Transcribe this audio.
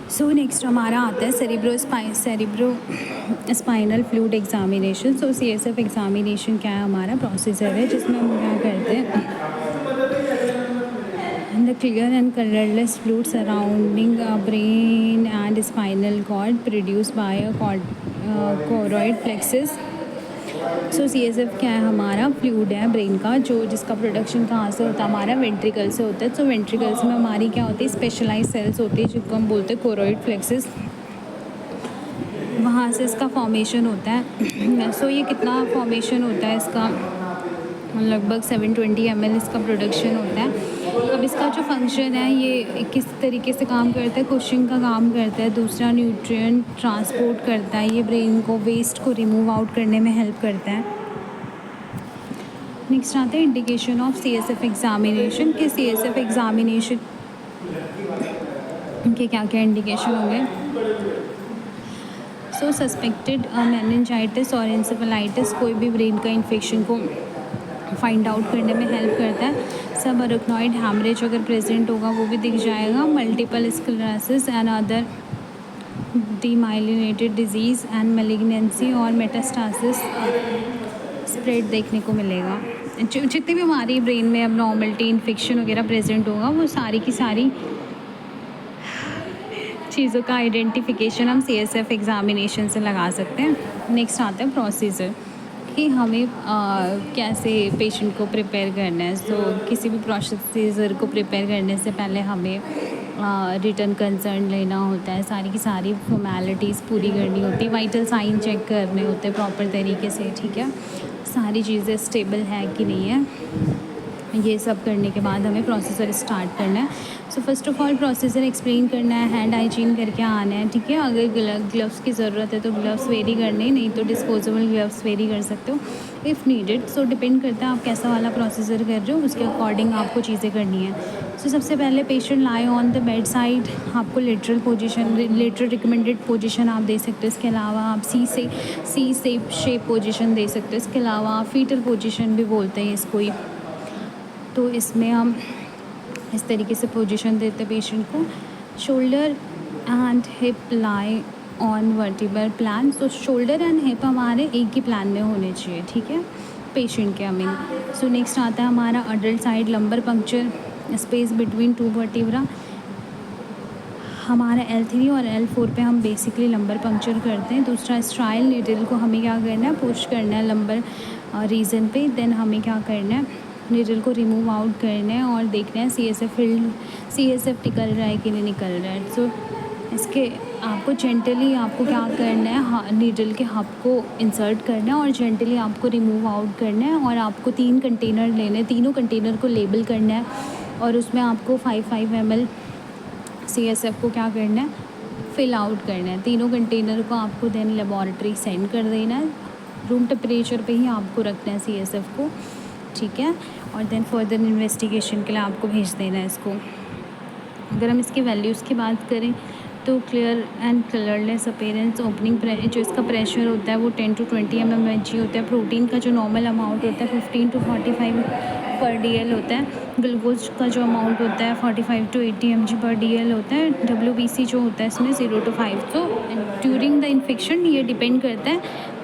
So next हमारा आता है सेरिब्रो स्पाइनल फ्लूइड एग्जामिनेशन। सो CSF एग्जामिनेशन क्या है, हमारा प्रोसीजर है जिसमें हम क्या करते हैं, the clear and colorless fluid surrounding a brain and spinal cord produced by a choroid plexus। So CSF क्या है, हमारा फ्लूइड है ब्रेन का, जो जिसका प्रोडक्शन कहाँ से होता है, हमारा वेंट्रिकल से होता है। सो वेंट्रिकल्स में हमारी क्या होती है, स्पेशलाइज सेल्स होती है जिनको हम बोलते हैं कोरोइड प्लेक्सस, वहाँ से इसका फॉर्मेशन होता है। सो ये कितना फॉर्मेशन होता है इसका, लगभग 720 ml इसका प्रोडक्शन होता है। अब इसका जो फंक्शन है ये किस तरीके से काम करता है, कुशिंग का काम करता है, दूसरा न्यूट्रिएंट ट्रांसपोर्ट करता है, ये ब्रेन को वेस्ट को रिमूव आउट करने में हेल्प करता है। नेक्स्ट आता है इंडिकेशन ऑफ CSF एग्जामिनेशन कि CSF एग्जामिनेशन के क्या क्या इंडिकेशन होंगे। सो सस्पेक्टेड मेनिंजाइटिस और इंसेफेलाइटिस, कोई भी ब्रेन का इन्फेक्शन को फाइंड आउट करने में हेल्प करता है। सब अरेक्नॉइड हैमरेज अगर प्रेजेंट होगा वो भी दिख जाएगा। Multiple sclerosis and other demyelinated disease and malignancy और मेटास्टासिस स्प्रेड देखने को मिलेगा। जितनी भी हमारी ब्रेन में अब नॉर्मलिटी इन्फेक्शन वगैरह प्रेजेंट होगा वो सारी की सारी चीज़ों का आइडेंटिफिकेशन हम CSF एग्ज़ामिनेशन से लगा सकते हैं। नेक्स्ट आता है प्रोसीजर कि हमें कैसे पेशेंट को प्रिपेयर करना है। सो किसी भी प्रोसीजर को प्रिपेयर करने से पहले हमें रिटन कंसर्न लेना होता है, सारी की सारी फॉर्मेलिटीज़ पूरी करनी होती है, वाइटल साइन चेक करने होते हैं प्रॉपर तरीके से, ठीक है, सारी चीज़ें स्टेबल है कि नहीं है, ये सब करने के बाद हमें प्रोसीजर स्टार्ट करना है। So first of all procedure explain करना है, हैंड हाइजीन करके आना है, ठीक है। अगर ग्लव्स की ज़रूरत है तो ग्लव्स वेरी करने, नहीं तो डिस्पोजेबल ग्लव्स वेरी कर सकते हो इफ़ नीडेड। सो डिपेंड करता है आप कैसा वाला प्रोसीजर कर रहे हो, उसके अकॉर्डिंग आपको चीज़ें करनी है। सो सबसे पहले patient lie on the bed side, आपको lateral position, lateral recommended position आप दे सकते हो। इसके अलावा आप सी शेप पोजीशन दे सकते हो। इसके अलावा आप फीटल पोजीशन भी बोलते हैं इसको ही। तो इसमें हम इस तरीके से पोजीशन देते हैं पेशेंट को। Shoulder and hip lie on vertebral plan. तो शोल्डर एंड हिप हमारे एक ही प्लान में होने चाहिए, ठीक है, पेशेंट के मीन। सो नेक्स्ट आता है हमारा adult side lumbar puncture space between two vertebra. हमारा L3 और L4 पे हम बेसिकली लंबर पंक्चर करते हैं। दूसरा स्ट्राइल नीडल को हमें क्या करना है, पुश करना है लंबर रीजन पे। देन हमें क्या करना है, नीडल को रिमूव आउट करना है और देखना है CSF निकल रहा है कि नहीं निकल रहा है। सो इसके आपको जेंटली आपको क्या करना है, नीडल के हब को इंसर्ट करना है और जेंटली आपको रिमूव आउट करना है। और आपको 3 कंटेनर लेने, तीनों कंटेनर को लेबल करना है और उसमें आपको 5 ml CSF को क्या करना है, फिल आउट करना है। तीनों कंटेनर को आपको देन लेबॉरेटरी सेंड कर देना है। रूम टेम्परेचर पे ही आपको रखना है CSF को, ठीक है। और देन फर्दर इन्वेस्टिगेशन के लिए आपको भेज देना है इसको। अगर हम इसकी वैल्यूज़ की बात करें तो clear and colourless appearance, opening जो इसका प्रेशर होता है वो 10 to 20 mmHg होता है। प्रोटीन का जो नॉर्मल अमाउंट होता है 15 to 45 पर DL होता है। ग्लूकोज का जो अमाउंट होता है 45 to 80 mg पर DL होता है। WBC जो होता है इसमें 0 to 5। तो ड्यूरिंग द इन्फेक्शन ये डिपेंड करता है